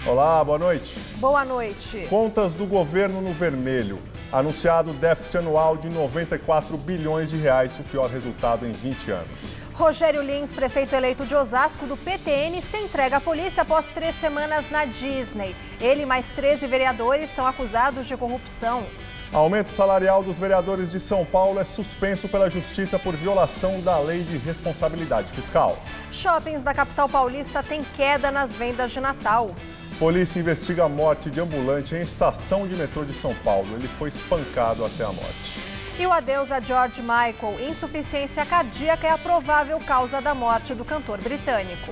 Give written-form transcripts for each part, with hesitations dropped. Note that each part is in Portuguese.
Olá, boa noite. Boa noite. Contas do governo no vermelho. Anunciado déficit anual de 94 bilhões de reais, o pior resultado em 20 anos. Rogério Lins, prefeito eleito de Osasco do PTN, se entrega à polícia após 3 semanas na Disney. Ele e mais 13 vereadores são acusados de corrupção. Aumento salarial dos vereadores de São Paulo é suspenso pela Justiça por violação da Lei de Responsabilidade Fiscal. Shoppings da capital paulista têm queda nas vendas de Natal. Polícia investiga a morte de ambulante em estação de metrô de São Paulo. Ele foi espancado até a morte. E o adeus a George Michael. Insuficiência cardíaca é a provável causa da morte do cantor britânico.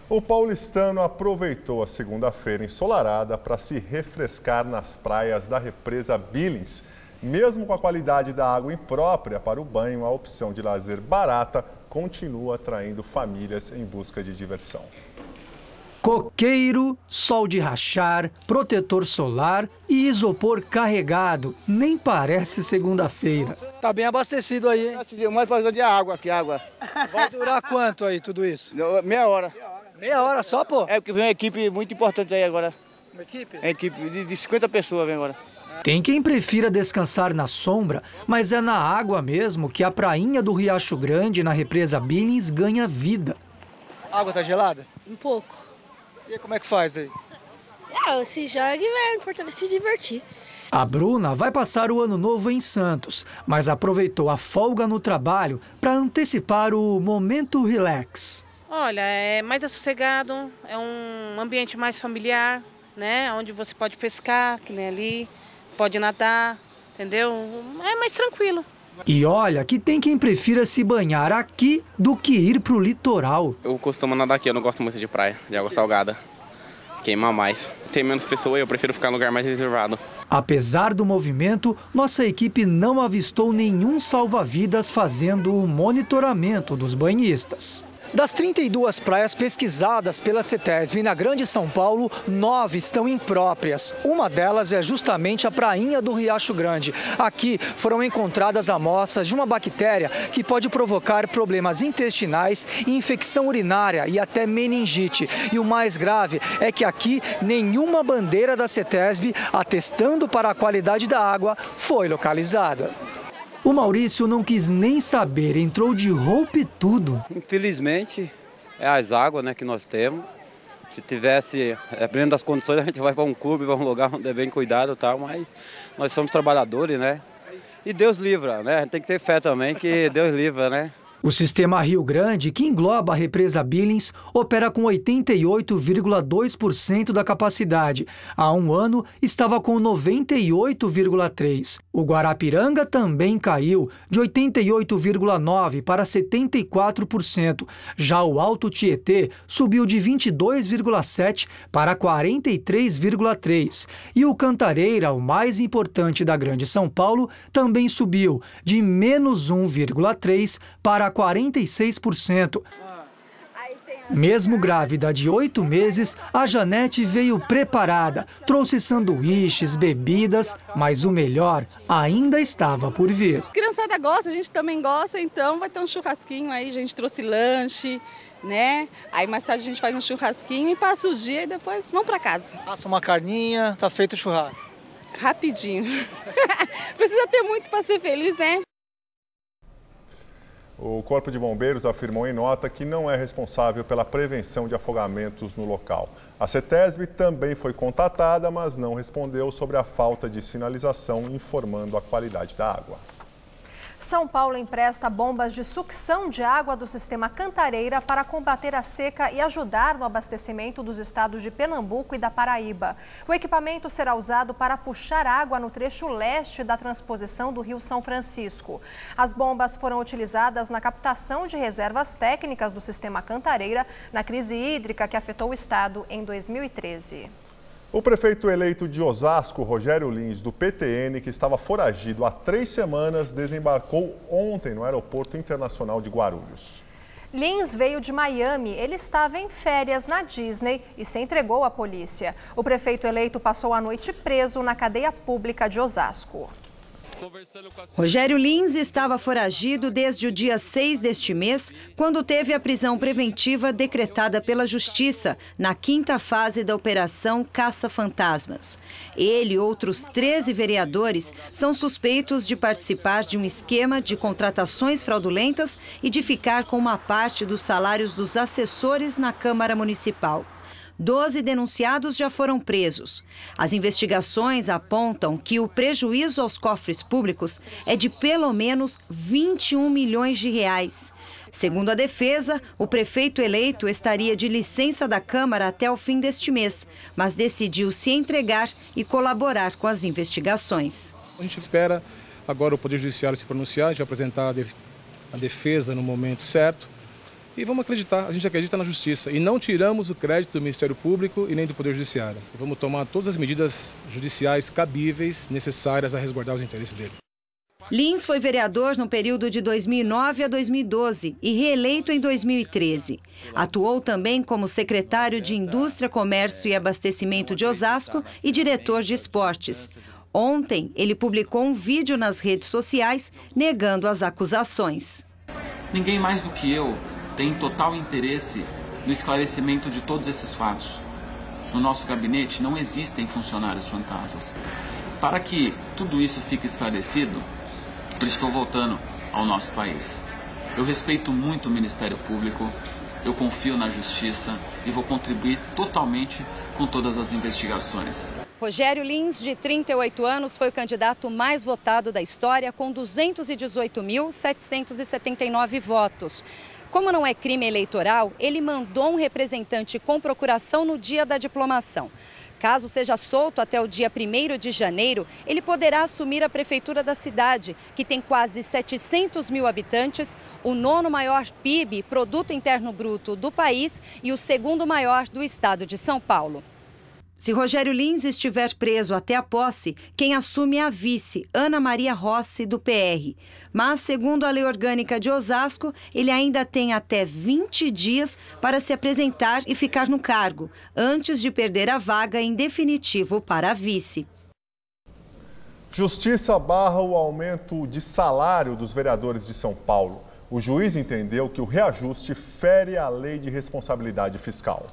O paulistano aproveitou a segunda-feira ensolarada para se refrescar nas praias da represa Billings. Mesmo com a qualidade da água imprópria para o banho, a opção de lazer barata continua atraindo famílias em busca de diversão. Coqueiro, sol de rachar, protetor solar e isopor carregado. Nem parece segunda-feira. Tá bem abastecido aí, hein? Mais para de água aqui, água. Vai durar quanto aí tudo isso? Meia hora. Meia hora só, pô? É porque vem uma equipe muito importante aí agora. Uma equipe? É equipe de 50 pessoas vem agora. Tem quem prefira descansar na sombra, mas é na água mesmo que a prainha do Riacho Grande, na represa Billings, ganha vida. A água tá gelada? Um pouco. E aí, como é que faz aí? Se joga e é importante se divertir. A Bruna vai passar o ano novo em Santos, mas aproveitou a folga no trabalho para antecipar o momento relax. Olha, é mais sossegado, é um ambiente mais familiar, né? Onde você pode pescar, que nem ali, pode nadar, entendeu? É mais tranquilo. E olha que tem quem prefira se banhar aqui do que ir pro litoral. Eu costumo nadar aqui, eu não gosto muito de praia, de água salgada. Queima mais. Tem menos pessoas, eu prefiro ficar em lugar mais reservado. Apesar do movimento, nossa equipe não avistou nenhum salva-vidas fazendo o monitoramento dos banhistas. Das 32 praias pesquisadas pela CETESB na Grande São Paulo, 9 estão impróprias. Uma delas é justamente a prainha do Riacho Grande. Aqui foram encontradas amostras de uma bactéria que pode provocar problemas intestinais, infecção urinária e até meningite. E o mais grave é que aqui nenhuma bandeira da CETESB atestando para a qualidade da água foi localizada. O Maurício não quis nem saber, entrou de roupa e tudo. Infelizmente, é as águas, né, que nós temos. Se tivesse, dependendo das condições, a gente vai para um clube, para um lugar onde é bem cuidado e tal, mas nós somos trabalhadores, né? E Deus livra, né? A gente tem que ter fé também que Deus livra, né? O sistema Rio Grande, que engloba a represa Billings, opera com 88,2% da capacidade. Há um ano, estava com 98,3%. O Guarapiranga também caiu, de 88,9% para 74%. Já o Alto Tietê subiu de 22,7% para 43,3%. E o Cantareira, o mais importante da Grande São Paulo, também subiu, de menos 1,3% para 46%. Mesmo grávida de 8 meses, a Janete veio preparada. Trouxe sanduíches, bebidas, mas o melhor ainda estava por vir. A criançada gosta, a gente também gosta, então vai ter um churrasquinho aí, a gente trouxe lanche, né? Aí mais tarde a gente faz um churrasquinho e passa o dia e depois vamos para casa. Passa uma carninha, tá feito o churrasco. Rapidinho. Precisa ter muito para ser feliz, né? O Corpo de Bombeiros afirmou em nota que não é responsável pela prevenção de afogamentos no local. A CETESB também foi contatada, mas não respondeu sobre a falta de sinalização informando a qualidade da água. São Paulo empresta bombas de sucção de água do sistema Cantareira para combater a seca e ajudar no abastecimento dos estados de Pernambuco e da Paraíba. O equipamento será usado para puxar água no trecho leste da transposição do Rio São Francisco. As bombas foram utilizadas na captação de reservas técnicas do sistema Cantareira na crise hídrica que afetou o estado em 2013. O prefeito eleito de Osasco, Rogério Lins, do PTN, que estava foragido há 3 semanas, desembarcou ontem no Aeroporto Internacional de Guarulhos. Lins veio de Miami. Ele estava em férias na Disney e se entregou à polícia. O prefeito eleito passou a noite preso na cadeia pública de Osasco. Rogério Lins estava foragido desde o dia 6 deste mês, quando teve a prisão preventiva decretada pela Justiça na 5ª fase da Operação Caça-Fantasmas. Ele e outros 13 vereadores são suspeitos de participar de um esquema de contratações fraudulentas e de ficar com uma parte dos salários dos assessores na Câmara Municipal. 12 denunciados já foram presos. As investigações apontam que o prejuízo aos cofres públicos é de pelo menos 21 milhões de reais. Segundo a defesa, o prefeito eleito estaria de licença da Câmara até o fim deste mês, mas decidiu se entregar e colaborar com as investigações. A gente espera agora o Poder Judiciário se pronunciar, a gente vai apresentar a defesa no momento certo. E vamos acreditar, a gente acredita na justiça e não tiramos o crédito do Ministério Público e nem do Poder Judiciário. Vamos tomar todas as medidas judiciais cabíveis, necessárias a resguardar os interesses dele. Lins foi vereador no período de 2009 a 2012 e reeleito em 2013. Atuou também como secretário de Indústria, Comércio e Abastecimento de Osasco e diretor de esportes. Ontem, ele publicou um vídeo nas redes sociais negando as acusações. Ninguém mais do que eu tem total interesse no esclarecimento de todos esses fatos. No nosso gabinete não existem funcionários fantasmas. Para que tudo isso fique esclarecido, eu estou voltando ao nosso país. Eu respeito muito o Ministério Público, eu confio na Justiça e vou contribuir totalmente com todas as investigações. Rogério Lins, de 38 anos, foi o candidato mais votado da história, com 218.779 votos. Como não é crime eleitoral, ele mandou um representante com procuração no dia da diplomação. Caso seja solto até o dia 1º de janeiro, ele poderá assumir a prefeitura da cidade, que tem quase 700 mil habitantes, o 9º maior PIB, Produto Interno Bruto, do país e o 2º maior do estado de São Paulo. Se Rogério Lins estiver preso até a posse, quem assume é a vice, Ana Maria Rossi, do PR. Mas, segundo a Lei Orgânica de Osasco, ele ainda tem até 20 dias para se apresentar e ficar no cargo, antes de perder a vaga em definitivo para a vice. Justiça barra o aumento de salário dos vereadores de São Paulo. O juiz entendeu que o reajuste fere a lei de responsabilidade fiscal.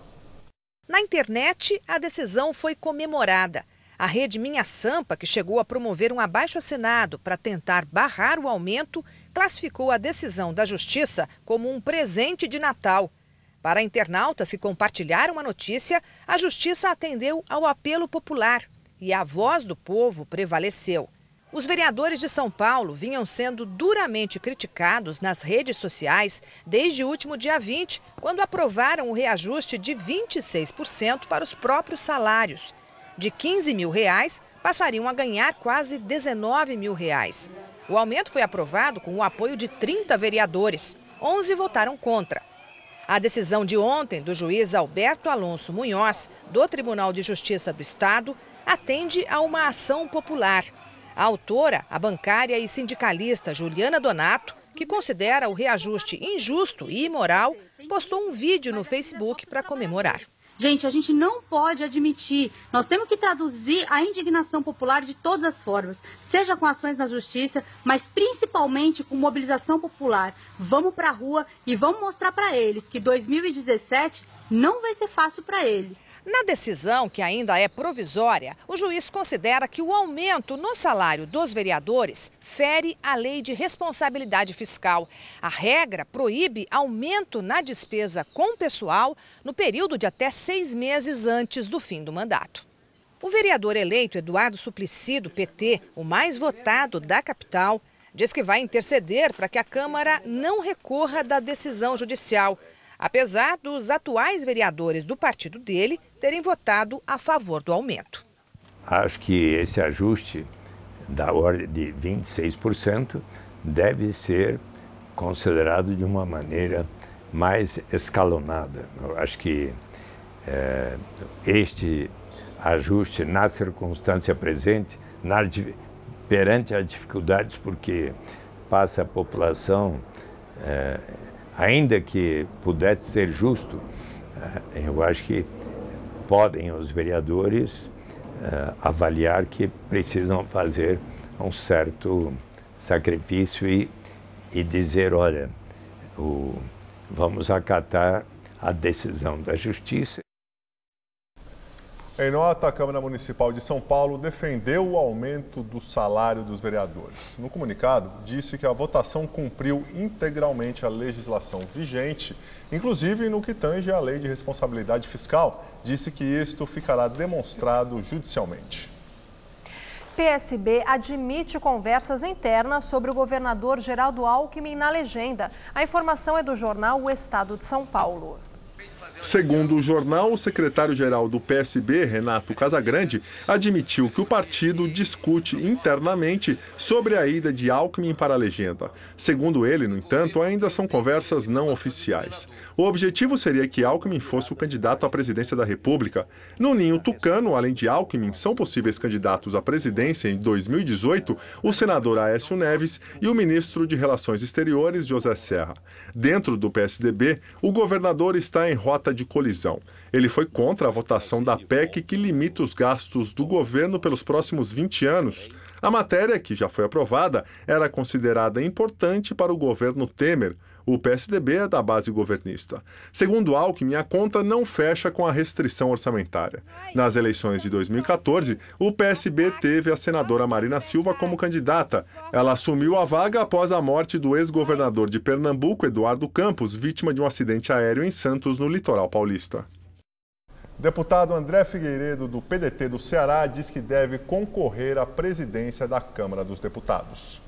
Na internet, a decisão foi comemorada. A rede Minha Sampa, que chegou a promover um abaixo-assinado para tentar barrar o aumento, classificou a decisão da Justiça como um presente de Natal. Para internautas que compartilharam a notícia, a Justiça atendeu ao apelo popular e a voz do povo prevaleceu. Os vereadores de São Paulo vinham sendo duramente criticados nas redes sociais desde o último dia 20, quando aprovaram o reajuste de 26% para os próprios salários. De R$ 15 mil, passariam a ganhar quase R$ 19 mil. O aumento foi aprovado com o apoio de 30 vereadores. 11 votaram contra. A decisão de ontem do juiz Alberto Alonso Munhoz, do Tribunal de Justiça do Estado, atende a uma ação popular. A autora, a bancária e sindicalista Juliana Donato, que considera o reajuste injusto e imoral, postou um vídeo no Facebook para comemorar. Gente, a gente não pode admitir, nós temos que traduzir a indignação popular de todas as formas, seja com ações na justiça, mas principalmente com mobilização popular. Vamos para a rua e vamos mostrar para eles que 2017 não vai ser fácil para eles. Na decisão, que ainda é provisória, o juiz considera que o aumento no salário dos vereadores fere a lei de responsabilidade fiscal. A regra proíbe aumento na despesa com pessoal no período de até 6 meses antes do fim do mandato. O vereador eleito Eduardo Suplicy, do PT, o mais votado da capital, diz que vai interceder para que a Câmara não recorra da decisão judicial, apesar dos atuais vereadores do partido dele terem votado a favor do aumento. Acho que esse ajuste da ordem de 26% deve ser considerado de uma maneira mais escalonada. Eu acho que este ajuste na circunstância presente, perante as dificuldades, porque passa a população ainda que pudesse ser justo, eu acho que podem os vereadores avaliar que precisam fazer um certo sacrifício e dizer, olha, vamos acatar a decisão da Justiça. Em nota, a Câmara Municipal de São Paulo defendeu o aumento do salário dos vereadores. No comunicado, disse que a votação cumpriu integralmente a legislação vigente, inclusive no que tange à Lei de Responsabilidade Fiscal. Disse que isto ficará demonstrado judicialmente. PSB admite conversas internas sobre o governador Geraldo Alckmin na legenda. A informação é do jornal O Estado de São Paulo. Segundo o jornal, o secretário-geral do PSB, Renato Casagrande, admitiu que o partido discute internamente sobre a ida de Alckmin para a legenda. Segundo ele, no entanto, ainda são conversas não oficiais. O objetivo seria que Alckmin fosse o candidato à presidência da República. No ninho tucano, além de Alckmin, são possíveis candidatos à presidência em 2018 o senador Aécio Neves e o ministro de Relações Exteriores, José Serra. Dentro do PSDB, o governador está em rota de colisão. Ele foi contra a votação da PEC que limita os gastos do governo pelos próximos 20 anos. A matéria, que já foi aprovada, era considerada importante para o governo Temer. O PSDB é da base governista. Segundo Alckmin, a conta não fecha com a restrição orçamentária. Nas eleições de 2014, o PSB teve a senadora Marina Silva como candidata. Ela assumiu a vaga após a morte do ex-governador de Pernambuco, Eduardo Campos, vítima de um acidente aéreo em Santos, no litoral paulista. Deputado André Figueiredo, do PDT do Ceará, diz que deve concorrer à presidência da Câmara dos Deputados.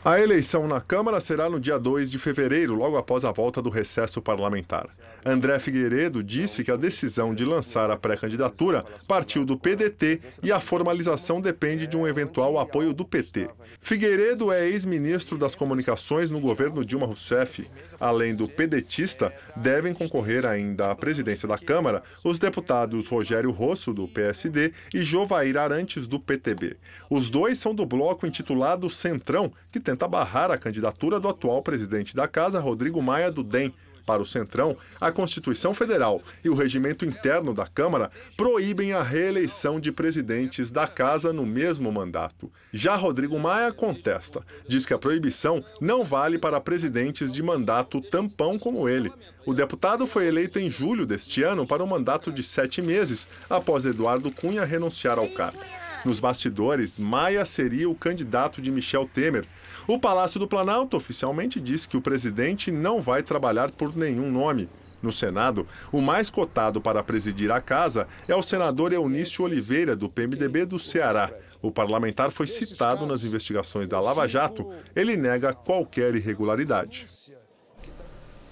A eleição na Câmara será no dia 2 de fevereiro, logo após a volta do recesso parlamentar. André Figueiredo disse que a decisão de lançar a pré-candidatura partiu do PDT e a formalização depende de um eventual apoio do PT. Figueiredo é ex-ministro das Comunicações no governo Dilma Rousseff. Além do pedetista, devem concorrer ainda à presidência da Câmara os deputados Rogério Rosso, do PSD, e Jovair Arantes, do PTB. Os dois são do bloco intitulado Centrão, que tenta barrar a candidatura do atual presidente da Casa, Rodrigo Maia, do DEM. Para o Centrão, a Constituição Federal e o regimento interno da Câmara proíbem a reeleição de presidentes da Casa no mesmo mandato. Já Rodrigo Maia contesta. Diz que a proibição não vale para presidentes de mandato tampão como ele. O deputado foi eleito em julho deste ano para um mandato de 7 meses, após Eduardo Cunha renunciar ao cargo. Nos bastidores, Maia seria o candidato de Michel Temer. O Palácio do Planalto oficialmente diz que o presidente não vai trabalhar por nenhum nome. No Senado, o mais cotado para presidir a casa é o senador Eunício Oliveira, do PMDB do Ceará. O parlamentar foi citado nas investigações da Lava Jato. Ele nega qualquer irregularidade.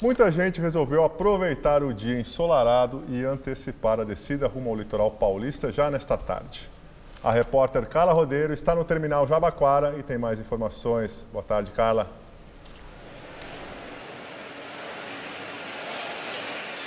Muita gente resolveu aproveitar o dia ensolarado e antecipar a descida rumo ao litoral paulista já nesta tarde. A repórter Carla Rodeiro está no terminal Jabaquara e tem mais informações. Boa tarde, Carla.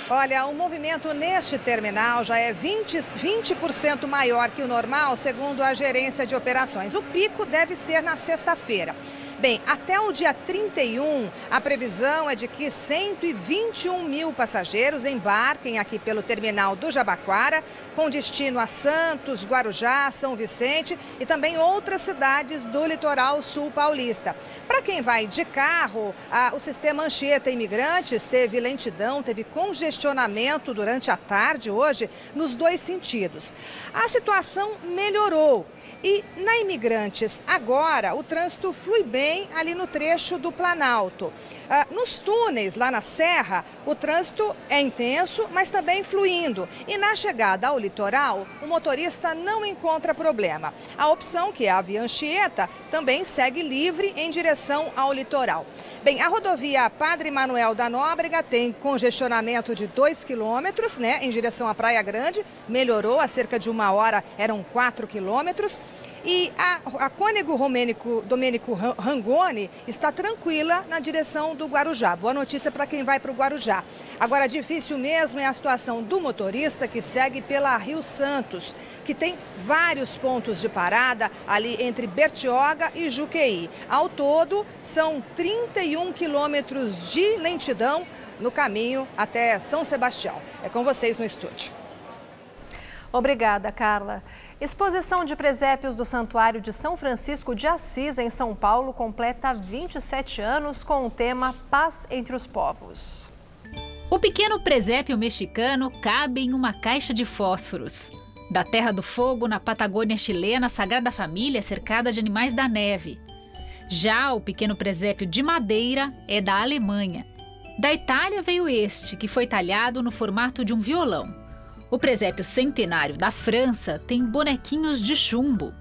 Olha, o movimento neste terminal já é 20% maior que o normal, segundo a gerência de operações. O pico deve ser na sexta-feira. Bem, até o dia 31, a previsão é de que 121 mil passageiros embarquem aqui pelo terminal do Jabaquara, com destino a Santos, Guarujá, São Vicente e também outras cidades do litoral sul paulista. Para quem vai de carro, o sistema Anchieta Imigrantes teve lentidão, teve congestionamento durante a tarde hoje nos dois sentidos. A situação melhorou. E na Imigrantes, agora, o trânsito flui bem ali no trecho do Planalto. Nos túneis, lá na Serra, o trânsito é intenso, mas também fluindo. E na chegada ao litoral, o motorista não encontra problema. A opção, que é a via Anchieta, também segue livre em direção ao litoral. Bem, a rodovia Padre Manuel da Nóbrega tem congestionamento de 2 quilômetros, né, em direção à Praia Grande. Melhorou, há cerca de 1 hora eram 4 quilômetros. E a Cônego Domênico Rangoni está tranquila na direção do Guarujá. Boa notícia para quem vai para o Guarujá. Agora, difícil mesmo é a situação do motorista que segue pela Rio Santos, que tem vários pontos de parada ali entre Bertioga e Juqueí. Ao todo, são 31 quilômetros de lentidão no caminho até São Sebastião. É com vocês no estúdio. Obrigada, Carla. Exposição de presépios do Santuário de São Francisco de Assis, em São Paulo, completa 27 anos com o tema Paz entre os Povos. O pequeno presépio mexicano cabe em uma caixa de fósforos. Da Terra do Fogo, na Patagônia chilena, a Sagrada Família é cercada de animais da neve. Já o pequeno presépio de madeira é da Alemanha. Da Itália veio este, que foi talhado no formato de um violão. O presépio centenário da França tem bonequinhos de chumbo.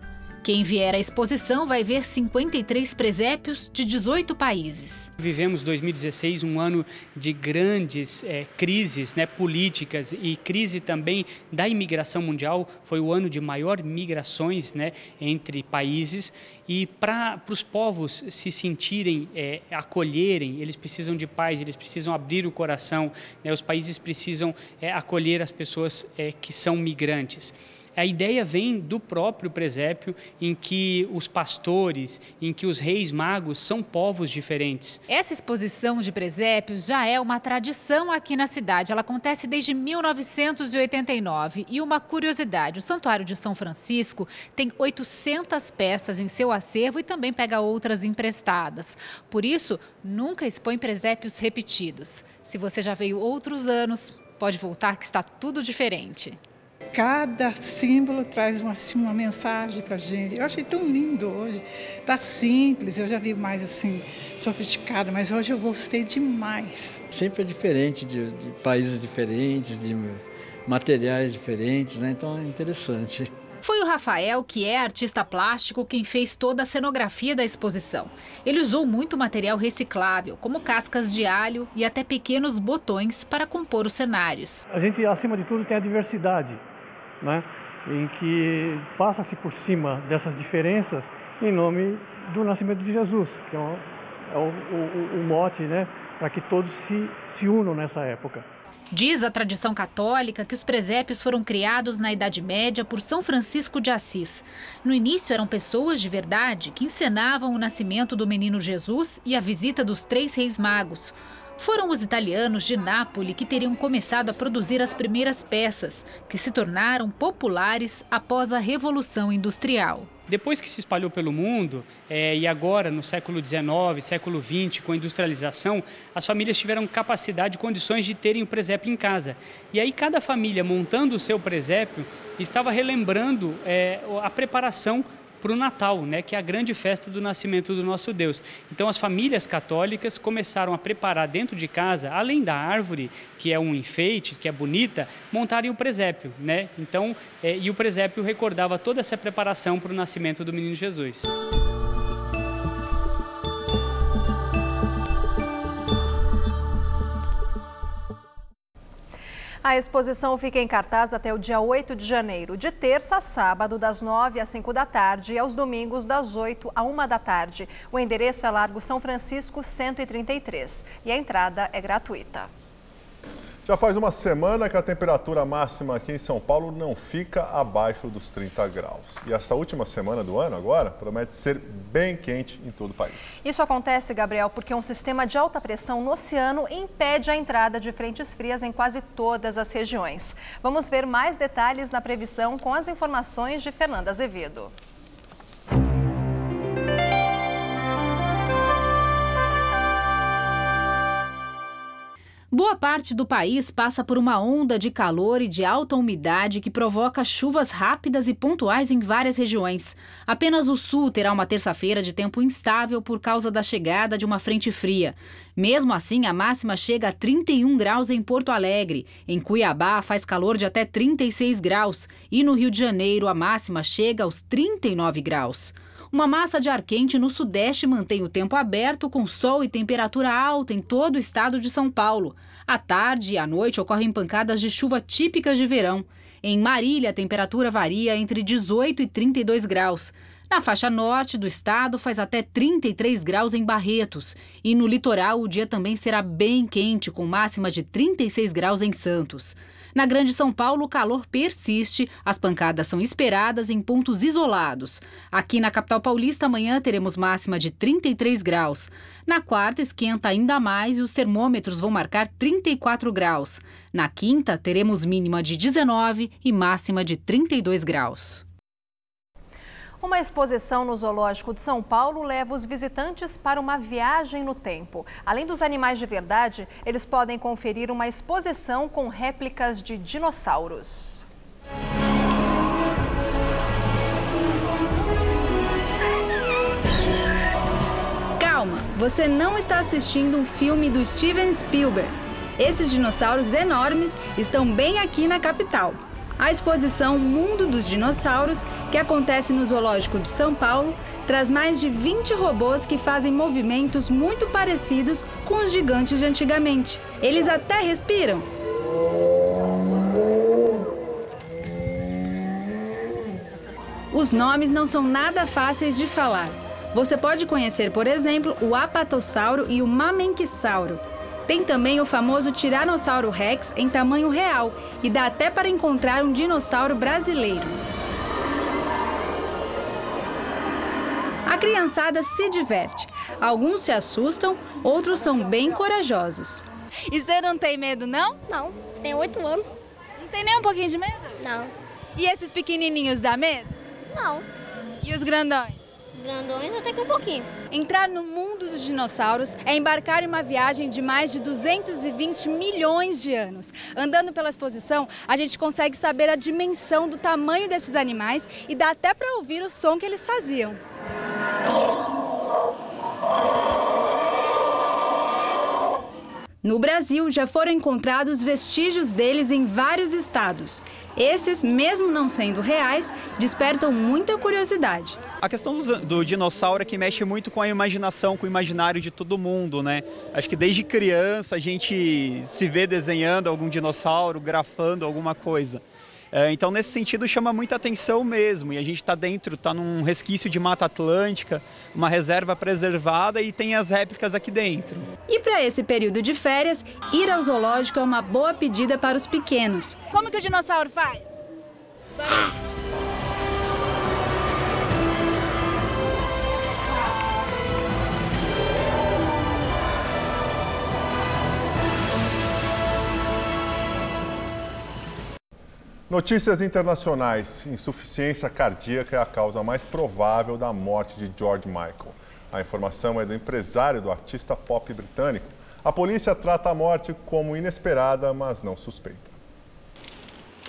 Quem vier à exposição vai ver 53 presépios de 18 países. Vivemos 2016 um ano de grandes crises políticas e crise também da imigração mundial. Foi o ano de maior migrações entre países. E para os povos se sentirem, acolherem, eles precisam de paz, eles precisam abrir o coração, os países precisam acolher as pessoas que são migrantes. A ideia vem do próprio presépio, em que os pastores, em que os reis magos são povos diferentes. Essa exposição de presépios já é uma tradição aqui na cidade. Ela acontece desde 1989. E uma curiosidade, o Santuário de São Francisco tem 800 peças em seu acervo e também pega outras emprestadas. Por isso, nunca expõe presépios repetidos. Se você já veio outros anos, pode voltar que está tudo diferente. Cada símbolo traz uma mensagem para a gente. Eu achei tão lindo hoje. Tá simples, eu já vi mais assim, sofisticado, mas hoje eu gostei demais. Sempre é diferente, de países diferentes, de materiais diferentes, então é interessante. Foi o Rafael, que é artista plástico, quem fez toda a cenografia da exposição. Ele usou muito material reciclável, como cascas de alho e até pequenos botões para compor os cenários. A gente, acima de tudo, tem a diversidade, em que passa-se por cima dessas diferenças em nome do nascimento de Jesus, que é o mote para que todos se unam nessa época. Diz a tradição católica que os presépios foram criados na Idade Média por São Francisco de Assis. No início eram pessoas de verdade que encenavam o nascimento do menino Jesus e a visita dos 3 reis magos. Foram os italianos de Nápoles que teriam começado a produzir as primeiras peças, que se tornaram populares após a Revolução Industrial. Depois que se espalhou pelo mundo, e agora no século XIX, século XX, com a industrialização, as famílias tiveram capacidade e condições de terem o presépio em casa. E aí cada família, montando o seu presépio, estava relembrando a preparação para o Natal, que é a grande festa do nascimento do nosso Deus. Então as famílias católicas começaram a preparar dentro de casa, além da árvore, que é um enfeite, que é bonita, montarem o presépio, Então, e o presépio recordava toda essa preparação para o nascimento do menino Jesus. A exposição fica em cartaz até o dia 8 de janeiro, de terça a sábado, das 9 às 5 da tarde e aos domingos, das 8 à 1 da tarde. O endereço é Largo São Francisco, 133 e a entrada é gratuita. Já faz uma semana que a temperatura máxima aqui em São Paulo não fica abaixo dos 30 graus. E esta última semana do ano agora promete ser bem quente em todo o país. Isso acontece, Gabriel, porque um sistema de alta pressão no oceano impede a entrada de frentes frias em quase todas as regiões. Vamos ver mais detalhes na previsão com as informações de Fernanda Azevedo. Boa parte do país passa por uma onda de calor e de alta umidade que provoca chuvas rápidas e pontuais em várias regiões. Apenas o sul terá uma terça-feira de tempo instável por causa da chegada de uma frente fria. Mesmo assim, a máxima chega a 31 graus em Porto Alegre. Em Cuiabá faz calor de até 36 graus e no Rio de Janeiro a máxima chega aos 39 graus. Uma massa de ar quente no sudeste mantém o tempo aberto com sol e temperatura alta em todo o estado de São Paulo. À tarde e à noite ocorrem pancadas de chuva típicas de verão. Em Marília, a temperatura varia entre 18 e 32 graus. Na faixa norte do estado, faz até 33 graus em Barretos. E no litoral, o dia também será bem quente, com máxima de 36 graus em Santos. Na Grande São Paulo, o calor persiste, as pancadas são esperadas em pontos isolados. Aqui na capital paulista, amanhã teremos máxima de 33 graus. Na quarta, esquenta ainda mais e os termômetros vão marcar 34 graus. Na quinta, teremos mínima de 19 e máxima de 32 graus. Uma exposição no Zoológico de São Paulo leva os visitantes para uma viagem no tempo. Além dos animais de verdade, eles podem conferir uma exposição com réplicas de dinossauros. Calma, você não está assistindo um filme do Steven Spielberg. Esses dinossauros enormes estão bem aqui na capital. A exposição Mundo dos Dinossauros, que acontece no Zoológico de São Paulo, traz mais de 20 robôs que fazem movimentos muito parecidos com os gigantes de antigamente. Eles até respiram. Os nomes não são nada fáceis de falar. Você pode conhecer, por exemplo, o Apatossauro e o Mamenquisauro. Tem também o famoso Tiranossauro Rex em tamanho real e dá até para encontrar um dinossauro brasileiro. A criançada se diverte. Alguns se assustam, outros são bem corajosos. E você não tem medo, não? Não, tenho 8 anos. Não tem nem um pouquinho de medo? Não. E esses pequenininhos dá medo? Não. E os grandões? Os grandões até que um pouquinho. Entrar no mundo dos dinossauros é embarcar em uma viagem de mais de 220 milhões de anos. Andando pela exposição, a gente consegue saber a dimensão do tamanho desses animais e dá até para ouvir o som que eles faziam. No Brasil, já foram encontrados vestígios deles em vários estados. Esses, mesmo não sendo reais, despertam muita curiosidade. A questão do dinossauro é que mexe muito com a imaginação, com o imaginário de todo mundo, né? Acho que desde criança a gente se vê desenhando algum dinossauro, grafando alguma coisa. Então, nesse sentido, chama muita atenção mesmo. E a gente está dentro, está num resquício de Mata Atlântica, uma reserva preservada e tem as réplicas aqui dentro. E para esse período de férias, ir ao zoológico é uma boa pedida para os pequenos. Como que o dinossauro faz? Notícias internacionais. Insuficiência cardíaca é a causa mais provável da morte de George Michael. A informação é do empresário do artista pop britânico. A polícia trata a morte como inesperada, mas não suspeita.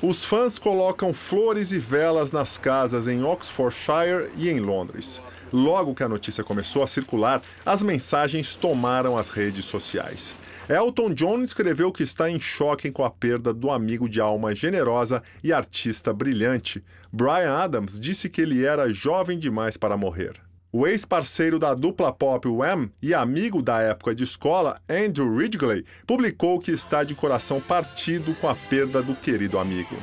Os fãs colocam flores e velas nas casas em Oxfordshire e em Londres. Logo que a notícia começou a circular, as mensagens tomaram as redes sociais. Elton John escreveu que está em choque com a perda do amigo de alma generosa e artista brilhante. Bryan Adams disse que ele era jovem demais para morrer. O ex-parceiro da dupla pop Wham e amigo da época de escola, Andrew Ridgeley, publicou que está de coração partido com a perda do querido amigo.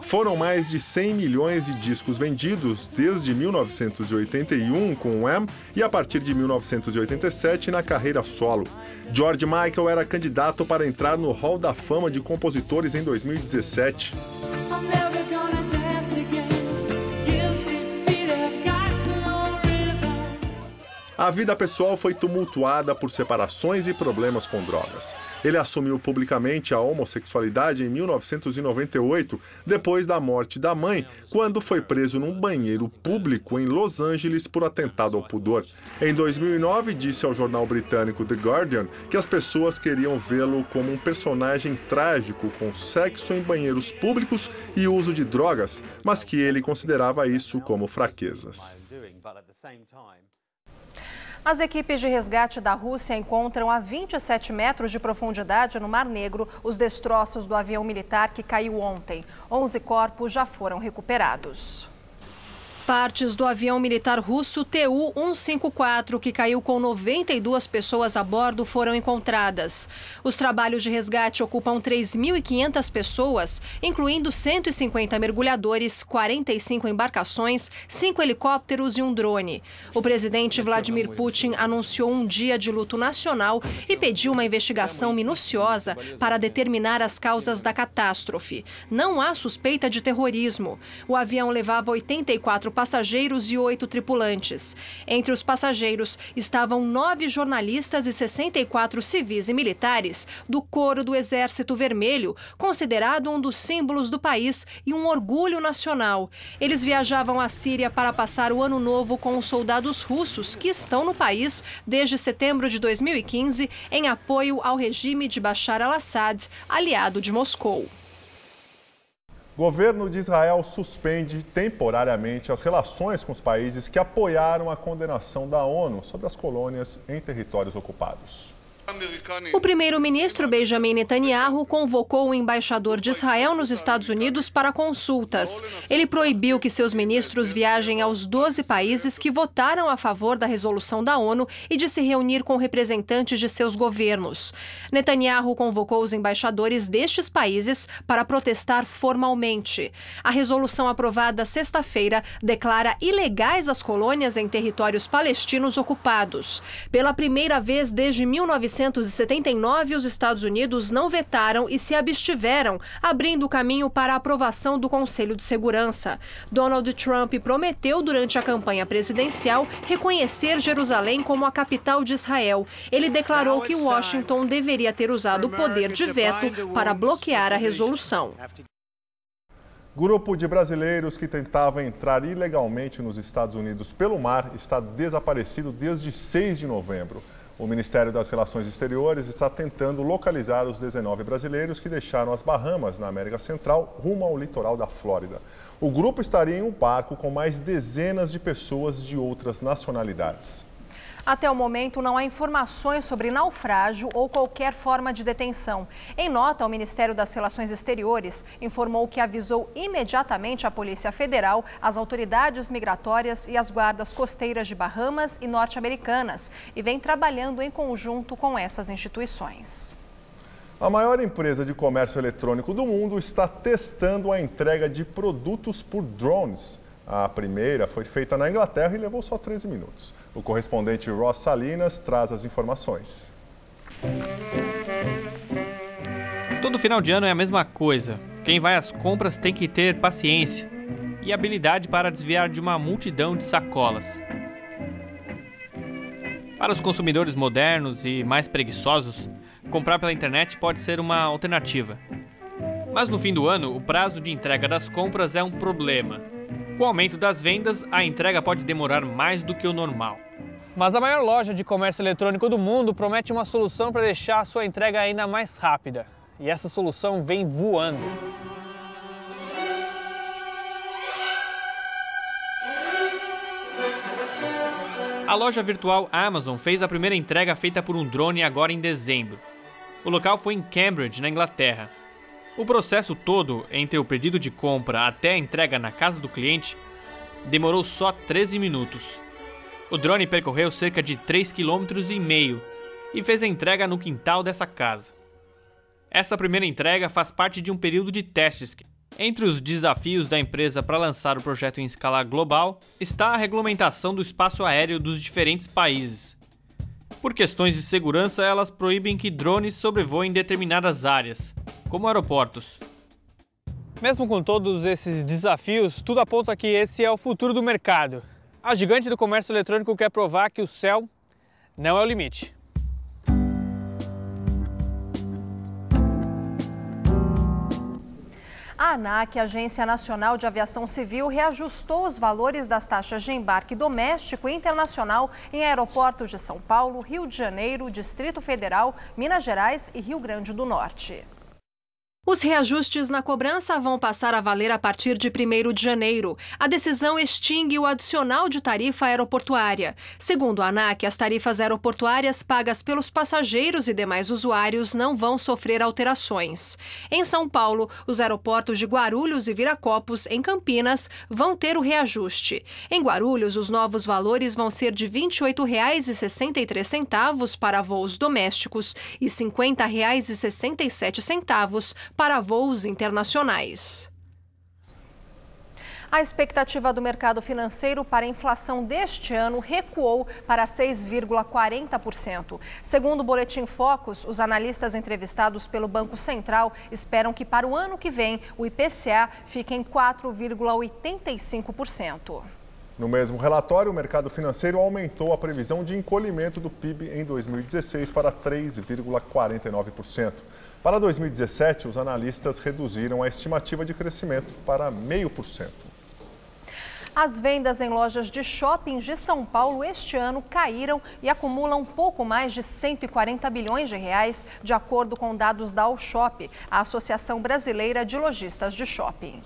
Foram mais de 100 milhões de discos vendidos desde 1981 com o Wham e a partir de 1987 na carreira solo. George Michael era candidato para entrar no Hall da Fama de Compositores em 2017. A vida pessoal foi tumultuada por separações e problemas com drogas. Ele assumiu publicamente a homossexualidade em 1998, depois da morte da mãe, quando foi preso num banheiro público em Los Angeles por atentado ao pudor. Em 2009, disse ao jornal britânico The Guardian que as pessoas queriam vê-lo como um personagem trágico com sexo em banheiros públicos e uso de drogas, mas que ele considerava isso como fraquezas. As equipes de resgate da Rússia encontram a 27 metros de profundidade no Mar Negro os destroços do avião militar que caiu ontem. 11 corpos já foram recuperados. Partes do avião militar russo Tu-154, que caiu com 92 pessoas a bordo, foram encontradas. Os trabalhos de resgate ocupam 3.500 pessoas, incluindo 150 mergulhadores, 45 embarcações, 5 helicópteros e um drone. O presidente Vladimir Putin anunciou um dia de luto nacional e pediu uma investigação minuciosa para determinar as causas da catástrofe. Não há suspeita de terrorismo. O avião levava 84 passageiros e 8 tripulantes. Entre os passageiros estavam 9 jornalistas e 64 civis e militares do Coro do Exército Vermelho, considerado um dos símbolos do país e um orgulho nacional. Eles viajavam à Síria para passar o ano novo com os soldados russos que estão no país desde setembro de 2015 em apoio ao regime de Bashar al-Assad, aliado de Moscou. Governo de Israel suspende temporariamente as relações com os países que apoiaram a condenação da ONU sobre as colônias em territórios ocupados. O primeiro-ministro Benjamin Netanyahu convocou o embaixador de Israel nos Estados Unidos para consultas. Ele proibiu que seus ministros viajem aos 12 países que votaram a favor da resolução da ONU e de se reunir com representantes de seus governos. Netanyahu convocou os embaixadores destes países para protestar formalmente. A resolução aprovada sexta-feira declara ilegais as colônias em territórios palestinos ocupados. Pela primeira vez desde 1979, os Estados Unidos não vetaram e se abstiveram, abrindo o caminho para a aprovação do Conselho de Segurança. Donald Trump prometeu durante a campanha presidencial reconhecer Jerusalém como a capital de Israel. Ele declarou que Washington deveria ter usado o poder de veto para bloquear a resolução. Grupo de brasileiros que tentava entrar ilegalmente nos Estados Unidos pelo mar está desaparecido desde 6 de novembro. O Ministério das Relações Exteriores está tentando localizar os 19 brasileiros que deixaram as Bahamas, na América Central, rumo ao litoral da Flórida. O grupo estaria em um barco com mais dezenas de pessoas de outras nacionalidades. Até o momento, não há informações sobre naufrágio ou qualquer forma de detenção. Em nota, o Ministério das Relações Exteriores informou que avisou imediatamente a Polícia Federal, as autoridades migratórias e as guardas costeiras de Bahamas e norte-americanas e vem trabalhando em conjunto com essas instituições. A maior empresa de comércio eletrônico do mundo está testando a entrega de produtos por drones. A primeira foi feita na Inglaterra e levou só 13 minutos. O correspondente Ross Salinas traz as informações. Todo final de ano é a mesma coisa. Quem vai às compras tem que ter paciência e habilidade para desviar de uma multidão de sacolas. Para os consumidores modernos e mais preguiçosos, comprar pela internet pode ser uma alternativa. Mas no fim do ano, o prazo de entrega das compras é um problema. Com o aumento das vendas, a entrega pode demorar mais do que o normal. Mas a maior loja de comércio eletrônico do mundo promete uma solução para deixar a sua entrega ainda mais rápida. E essa solução vem voando. A loja virtual Amazon fez a primeira entrega feita por um drone agora em dezembro. O local foi em Cambridge, na Inglaterra. O processo todo, entre o pedido de compra até a entrega na casa do cliente, demorou só 13 minutos. O drone percorreu cerca de 3,5 km e fez a entrega no quintal dessa casa. Essa primeira entrega faz parte de um período de testes. Entre os desafios da empresa para lançar o projeto em escala global está a regulamentação do espaço aéreo dos diferentes países. Por questões de segurança, elas proíbem que drones sobrevoem determinadas áreas, como aeroportos. Mesmo com todos esses desafios, tudo aponta que esse é o futuro do mercado. A gigante do comércio eletrônico quer provar que o céu não é o limite. A ANAC, Agência Nacional de Aviação Civil, reajustou os valores das taxas de embarque doméstico e internacional em aeroportos de São Paulo, Rio de Janeiro, Distrito Federal, Minas Gerais e Rio Grande do Norte. Os reajustes na cobrança vão passar a valer a partir de 1º de janeiro. A decisão extingue o adicional de tarifa aeroportuária. Segundo a ANAC, as tarifas aeroportuárias pagas pelos passageiros e demais usuários não vão sofrer alterações. Em São Paulo, os aeroportos de Guarulhos e Viracopos, em Campinas, vão ter o reajuste. Em Guarulhos, os novos valores vão ser de R$ 28,63 para voos domésticos e R$ 50,67 para voos internacionais. A expectativa do mercado financeiro para a inflação deste ano recuou para 6,40%. Segundo o Boletim Focus, os analistas entrevistados pelo Banco Central esperam que para o ano que vem o IPCA fique em 4,85%. No mesmo relatório, o mercado financeiro aumentou a previsão de encolhimento do PIB em 2016 para 3,49%. Para 2017, os analistas reduziram a estimativa de crescimento para 0,5%. As vendas em lojas de shoppings de São Paulo este ano caíram e acumulam pouco mais de 140 bilhões de reais, de acordo com dados da Allshop, a Associação Brasileira de Lojistas de Shopping.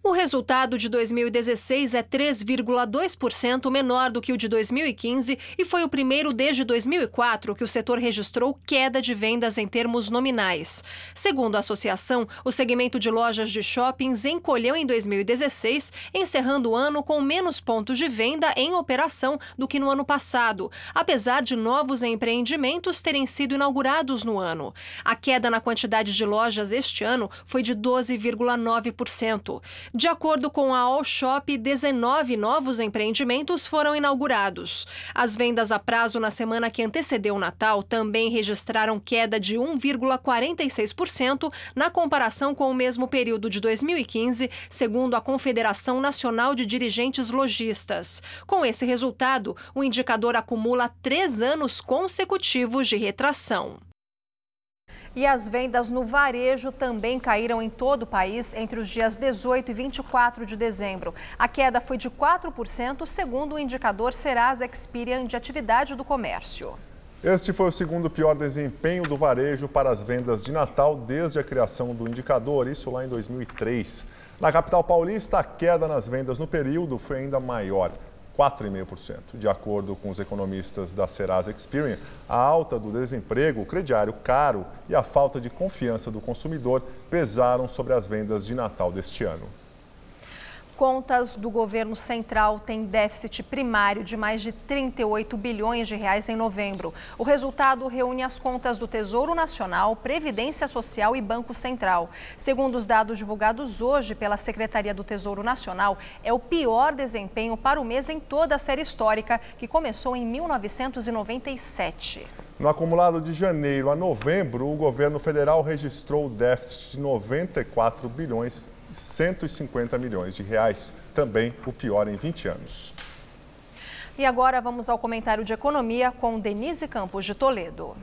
O resultado de 2016 é 3,2% menor do que o de 2015 e foi o primeiro desde 2004 que o setor registrou queda de vendas em termos nominais. Segundo a associação, o segmento de lojas de shoppings encolheu em 2016, encerrando o ano com menos pontos de venda em operação do que no ano passado, apesar de novos empreendimentos terem sido inaugurados no ano. A queda na quantidade de lojas este ano foi de 12,9%. De acordo com a Allshop, 19 novos empreendimentos foram inaugurados. As vendas a prazo na semana que antecedeu o Natal também registraram queda de 1,46% na comparação com o mesmo período de 2015, segundo a Confederação Nacional de Dirigentes Lojistas. Com esse resultado, o indicador acumula 3 anos consecutivos de retração. E as vendas no varejo também caíram em todo o país entre os dias 18 e 24 de dezembro. A queda foi de 4%, segundo o indicador Serasa Experian de atividade do comércio. Este foi o segundo pior desempenho do varejo para as vendas de Natal desde a criação do indicador, isso lá em 2003. Na capital paulista, a queda nas vendas no período foi ainda maior, 4,5%. De acordo com os economistas da Serasa Experian, a alta do desemprego, o crediário caro e a falta de confiança do consumidor pesaram sobre as vendas de Natal deste ano. Contas do governo central têm déficit primário de mais de 38 bilhões de reais em novembro. O resultado reúne as contas do Tesouro Nacional, Previdência Social e Banco Central. Segundo os dados divulgados hoje pela Secretaria do Tesouro Nacional, é o pior desempenho para o mês em toda a série histórica, que começou em 1997. No acumulado de janeiro a novembro, o governo federal registrou déficit de 94 bilhões 150 milhões de reais, também o pior em 20 anos. E agora vamos ao comentário de economia com Denise Campos de Toledo.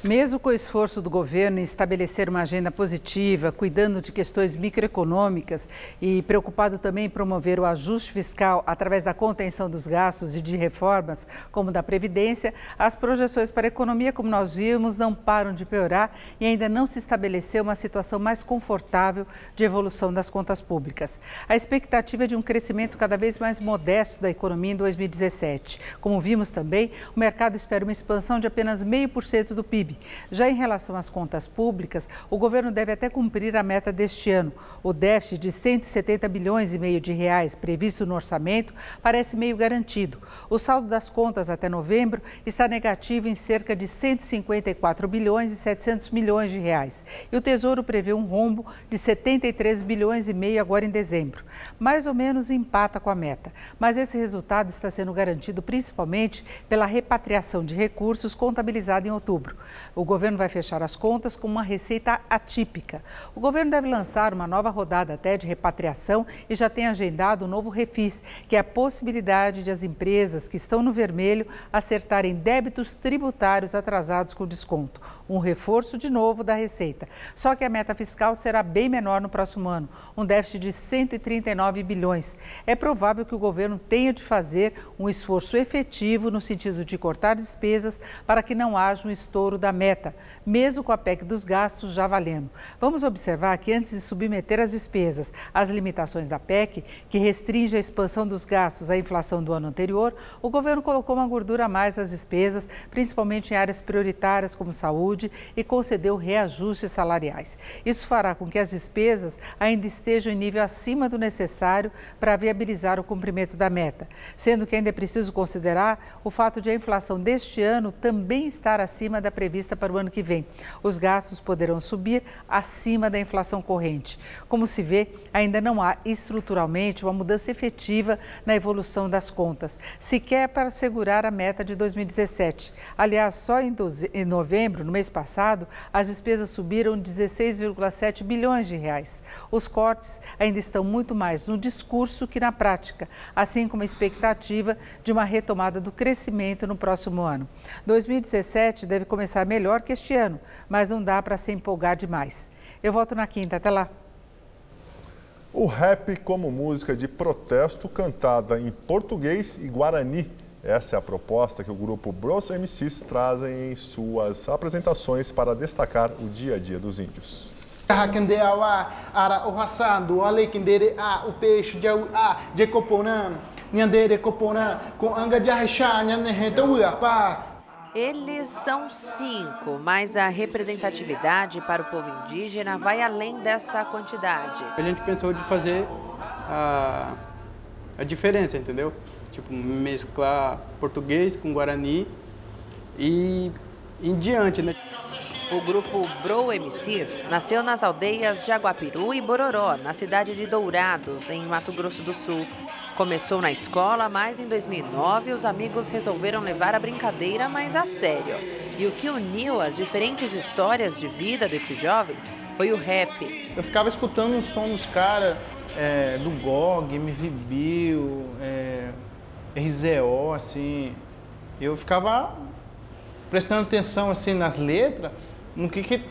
Mesmo com o esforço do governo em estabelecer uma agenda positiva, cuidando de questões microeconômicas e preocupado também em promover o ajuste fiscal através da contenção dos gastos e de reformas, como da Previdência, as projeções para a economia, como nós vimos, não param de piorar e ainda não se estabeleceu uma situação mais confortável de evolução das contas públicas. A expectativa é de um crescimento cada vez mais modesto da economia em 2017. Como vimos também, o mercado espera uma expansão de apenas 0,5% do PIB. Já em relação às contas públicas, o governo deve até cumprir a meta deste ano. O déficit de 170 bilhões e meio de reais previsto no orçamento parece meio garantido. O saldo das contas até novembro está negativo em cerca de 154 bilhões e 700 milhões de reais. E o Tesouro prevê um rombo de 73 bilhões e meio agora em dezembro. Mais ou menos empata com a meta. Mas esse resultado está sendo garantido principalmente pela repatriação de recursos contabilizada em outubro. O governo vai fechar as contas com uma receita atípica. O governo deve lançar uma nova rodada até de repatriação e já tem agendado um novo refis, que é a possibilidade de as empresas que estão no vermelho acertarem débitos tributários atrasados com desconto. um reforço de novo da receita. Só que a meta fiscal será bem menor no próximo ano, um déficit de 139 bilhões. É provável que o governo tenha de fazer um esforço efetivo no sentido de cortar despesas para que não haja um estouro da meta, mesmo com a PEC dos gastos já valendo. Vamos observar que antes de submeter as despesas às limitações da PEC, que restringe a expansão dos gastos à inflação do ano anterior, o governo colocou uma gordura a mais nas despesas, principalmente em áreas prioritárias como saúde, e concedeu reajustes salariais. Isso fará com que as despesas ainda estejam em nível acima do necessário para viabilizar o cumprimento da meta, sendo que ainda é preciso considerar o fato de a inflação deste ano também estar acima da prevista para o ano que vem. Os gastos poderão subir acima da inflação corrente. Como se vê, ainda não há estruturalmente uma mudança efetiva na evolução das contas, sequer para assegurar a meta de 2017. Aliás, só em novembro, no mês passado, as despesas subiram 16,7 bilhões de reais. Os cortes ainda estão muito mais no discurso que na prática, assim como a expectativa de uma retomada do crescimento no próximo ano. 2017 deve começar melhor que este ano, mas não dá para se empolgar demais. Eu volto na quinta, até lá. O rap como música de protesto cantada em português e guarani. Essa é a proposta que o grupo Bros MCs trazem em suas apresentações para destacar o dia a dia dos índios. Eles são 5, mas a representatividade para o povo indígena vai além dessa quantidade. A gente pensou de fazer a diferença, entendeu? Tipo, mesclar português com guarani e em diante, né? O grupo Bro MCs nasceu nas aldeias Jaguapiru e Bororó, na cidade de Dourados, em Mato Grosso do Sul. Começou na escola, mas em 2009 os amigos resolveram levar a brincadeira mais a sério. E o que uniu as diferentes histórias de vida desses jovens foi o rap. Eu ficava escutando o som dos caras, do GOG, MV Bill, RZO, assim. Eu ficava prestando atenção assim nas letras, no que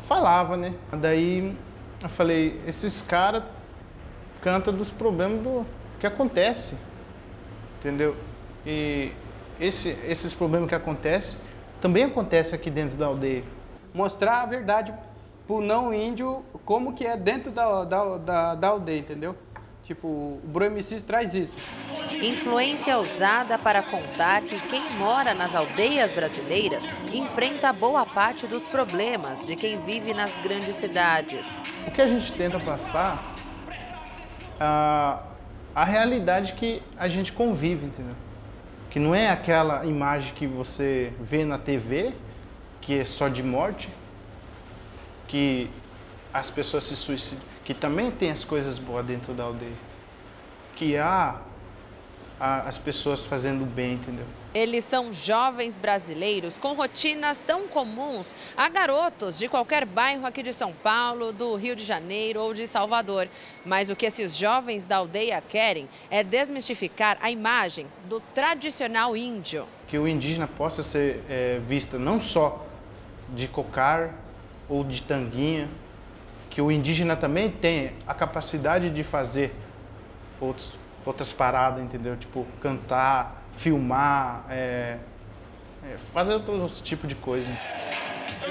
falava, né? Daí eu falei, esses caras cantam dos problemas que acontece, entendeu? E esses problemas que acontecem também acontecem aqui dentro da aldeia. Mostrar a verdade pro não índio como que é dentro da aldeia, entendeu? Tipo, o Bro MCs traz isso. Influência usada para contar que quem mora nas aldeias brasileiras enfrenta boa parte dos problemas de quem vive nas grandes cidades. O que a gente tenta passar a realidade que a gente convive, entendeu? Que não é aquela imagem que você vê na TV, que é só de morte, que as pessoas se suicidam, que também tem as coisas boas dentro da aldeia, que há as pessoas fazendo bem, entendeu? Eles são jovens brasileiros com rotinas tão comuns a garotos de qualquer bairro aqui de São Paulo, do Rio de Janeiro ou de Salvador. Mas o que esses jovens da aldeia querem é desmistificar a imagem do tradicional índio. Que o indígena possa ser visto não só de cocar ou de tanguinha, que o indígena também tem a capacidade de fazer outras paradas, entendeu? Tipo, cantar, filmar, fazer outros tipos de coisa.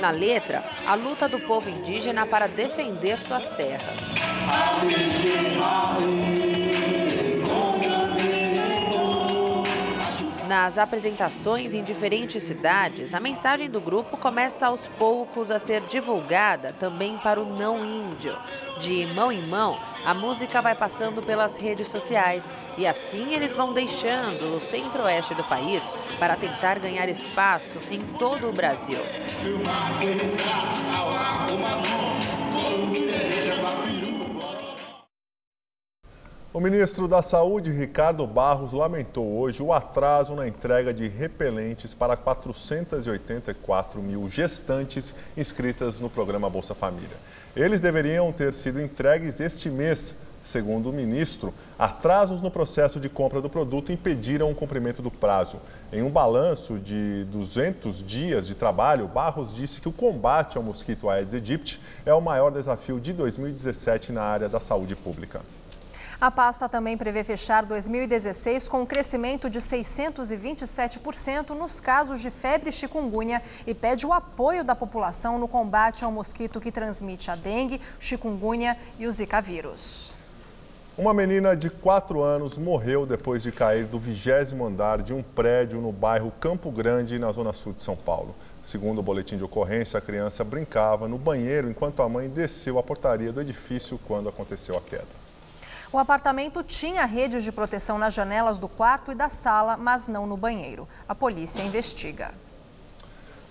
Na letra, a luta do povo indígena para defender suas terras. Nas apresentações em diferentes cidades, a mensagem do grupo começa aos poucos a ser divulgada também para o não índio. De mão em mão, a música vai passando pelas redes sociais e assim eles vão deixando o centro-oeste do país para tentar ganhar espaço em todo o Brasil. O ministro da Saúde, Ricardo Barros, lamentou hoje o atraso na entrega de repelentes para 484 mil gestantes inscritas no programa Bolsa Família. Eles deveriam ter sido entregues este mês, Segundo o ministro, atrasos no processo de compra do produto impediram o cumprimento do prazo. Em um balanço de 200 dias de trabalho, Barros disse que o combate ao mosquito Aedes aegypti é o maior desafio de 2017 na área da saúde pública. A pasta também prevê fechar 2016 com um crescimento de 627% nos casos de febre chikungunya e pede o apoio da população no combate ao mosquito que transmite a dengue, chikungunya e o zika vírus. Uma menina de 4 anos morreu depois de cair do 20º andar de um prédio no bairro Campo Grande, na zona sul de São Paulo. Segundo o boletim de ocorrência, a criança brincava no banheiro enquanto a mãe desceu a portaria do edifício quando aconteceu a queda. O apartamento tinha redes de proteção nas janelas do quarto e da sala, mas não no banheiro. A polícia investiga.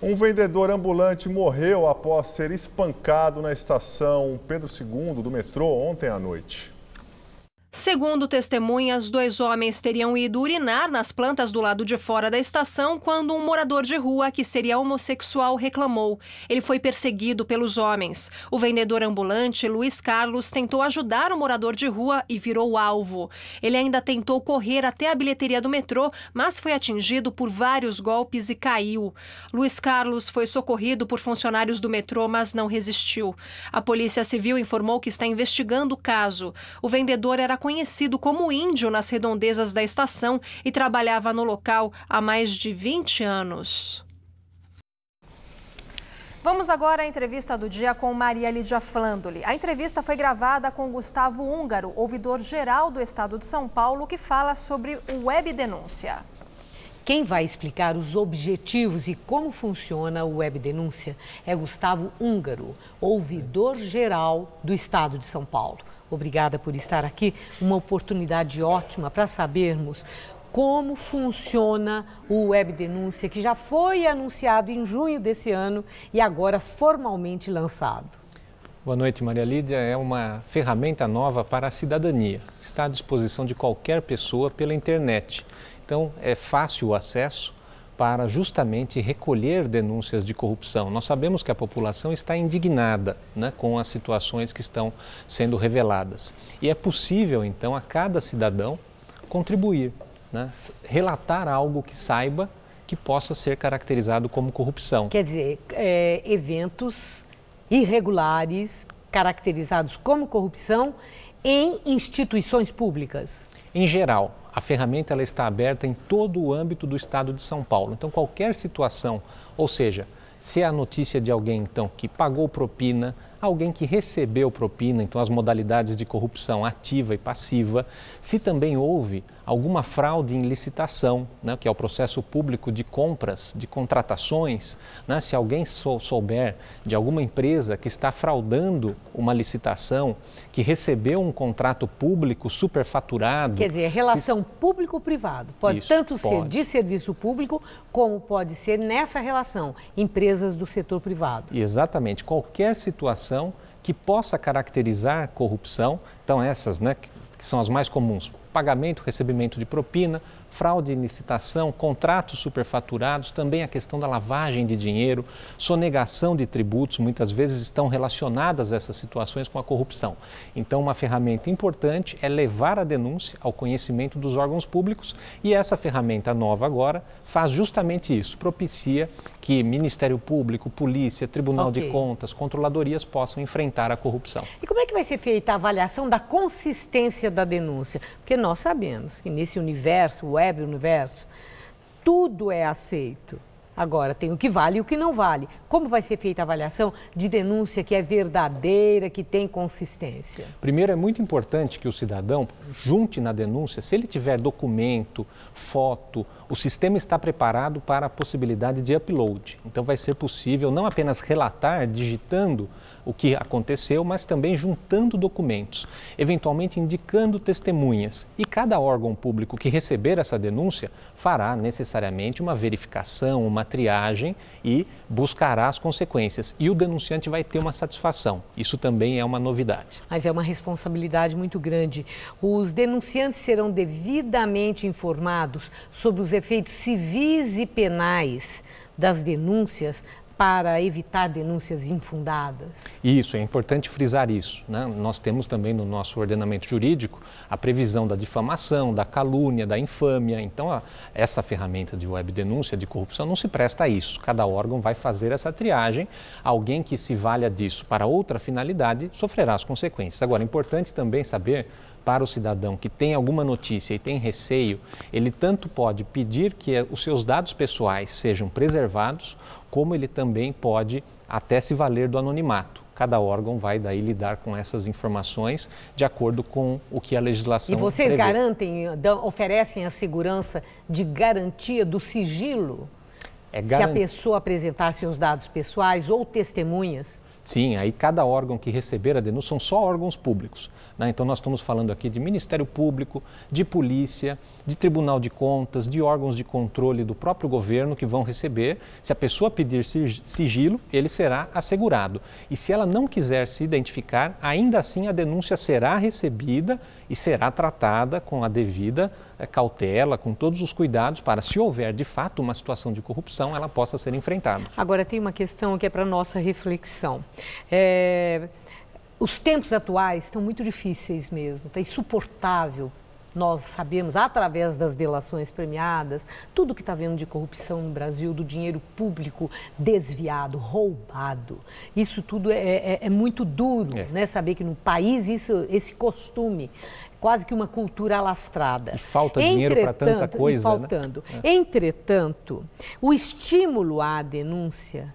Um vendedor ambulante morreu após ser espancado na estação Pedro II do metrô ontem à noite. Segundo testemunhas, 2 homens teriam ido urinar nas plantas do lado de fora da estação quando um morador de rua, que seria homossexual, reclamou. Ele foi perseguido pelos homens. O vendedor ambulante, Luiz Carlos, tentou ajudar o morador de rua e virou alvo. Ele ainda tentou correr até a bilheteria do metrô, mas foi atingido por vários golpes e caiu. Luiz Carlos foi socorrido por funcionários do metrô, mas não resistiu. A Polícia Civil informou que está investigando o caso. O vendedor era conhecido como Índio nas redondezas da estação e trabalhava no local há mais de 20 anos. Vamos agora à entrevista do dia com Maria Lídia Flandoli. A entrevista foi gravada com Gustavo Húngaro, ouvidor-geral do Estado de São Paulo, que fala sobre o Web Denúncia. Quem vai explicar os objetivos e como funciona o Web Denúncia é Gustavo Húngaro, ouvidor-geral do Estado de São Paulo. Obrigada por estar aqui, uma oportunidade ótima para sabermos como funciona o Web Denúncia, que já foi anunciado em junho desse ano e agora formalmente lançado. Boa noite, Maria Lídia. É uma ferramenta nova para a cidadania. Está à disposição de qualquer pessoa pela internet. Então, é fácil o acesso para justamente recolher denúncias de corrupção. Nós sabemos que a população está indignada, né, com as situações que estão sendo reveladas. E é possível, então, a cada cidadão contribuir, né, relatar algo que saiba que possa ser caracterizado como corrupção. Quer dizer, eventos irregulares caracterizados como corrupção em instituições públicas? Em geral. A ferramenta ela está aberta em todo o âmbito do Estado de São Paulo. Então, qualquer situação, ou seja, se é a notícia de alguém então, que pagou propina, alguém que recebeu propina, então as modalidades de corrupção ativa e passiva, se também houve alguma fraude em licitação, né, que é o processo público de compras, de contratações, né, se alguém souber de alguma empresa que está fraudando uma licitação, que recebeu um contrato público superfaturado... Quer dizer, relação público-privado, pode tanto ser de serviço público, como pode ser nessa relação, empresas do setor privado. Exatamente, qualquer situação que possa caracterizar corrupção, então essas, né, que são as mais comuns, pagamento, recebimento de propina, fraude em licitação, contratos superfaturados, também a questão da lavagem de dinheiro, sonegação de tributos, muitas vezes estão relacionadas essas situações com a corrupção. Então, uma ferramenta importante é levar a denúncia ao conhecimento dos órgãos públicos e essa ferramenta nova agora faz justamente isso, propicia que Ministério Público, Polícia, Tribunal de Contas, controladorias possam enfrentar a corrupção. E como é que vai ser feita a avaliação da consistência da denúncia? Porque nós sabemos que nesse universo, o web universo, tudo é aceito. Agora, tem o que vale e o que não vale. Como vai ser feita a avaliação de denúncia que é verdadeira, que tem consistência? Primeiro, é muito importante que o cidadão junte na denúncia, se ele tiver documento, foto, o sistema está preparado para a possibilidade de upload. Então, vai ser possível não apenas relatar digitando o que aconteceu, mas também juntando documentos, eventualmente indicando testemunhas. E cada órgão público que receber essa denúncia fará necessariamente uma verificação, uma triagem e buscará as consequências. E o denunciante vai ter uma satisfação. Isso também é uma novidade. Mas é uma responsabilidade muito grande. Os denunciantes serão devidamente informados sobre os efeitos civis e penais das denúncias para evitar denúncias infundadas? Isso, é importante frisar isso, né? Nós temos também no nosso ordenamento jurídico a previsão da difamação, da calúnia, da infâmia. Então, essa ferramenta de web denúncia de corrupção não se presta a isso. Cada órgão vai fazer essa triagem. Alguém que se valha disso para outra finalidade sofrerá as consequências. Agora, é importante também saber, para o cidadão que tem alguma notícia e tem receio, ele tanto pode pedir que os seus dados pessoais sejam preservados, como ele também pode até se valer do anonimato. Cada órgão vai daí lidar com essas informações de acordo com o que a legislação prevê. E vocês garantem, oferecem a segurança de garantia do sigilo? Se a pessoa apresentar seus dados pessoais ou testemunhas? Sim, aí cada órgão que receber a denúncia são só órgãos públicos, né? Então nós estamos falando aqui de Ministério Público, de Polícia, de Tribunal de Contas, de órgãos de controle do próprio governo que vão receber. Se a pessoa pedir sigilo, ele será assegurado. E se ela não quiser se identificar, ainda assim a denúncia será recebida e será tratada com a devida cautela, com todos os cuidados para, se houver de fato uma situação de corrupção, ela possa ser enfrentada. Agora tem uma questão que é para nossa reflexão. Os tempos atuais estão muito difíceis mesmo, está insuportável. Nós sabemos, através das delações premiadas, tudo que está vendo de corrupção no Brasil, do dinheiro público desviado, roubado. Isso tudo é muito duro, né? Saber que no país esse costume, quase que uma cultura alastrada. E falta dinheiro para tanta coisa, faltando. Né? Entretanto, o estímulo à denúncia,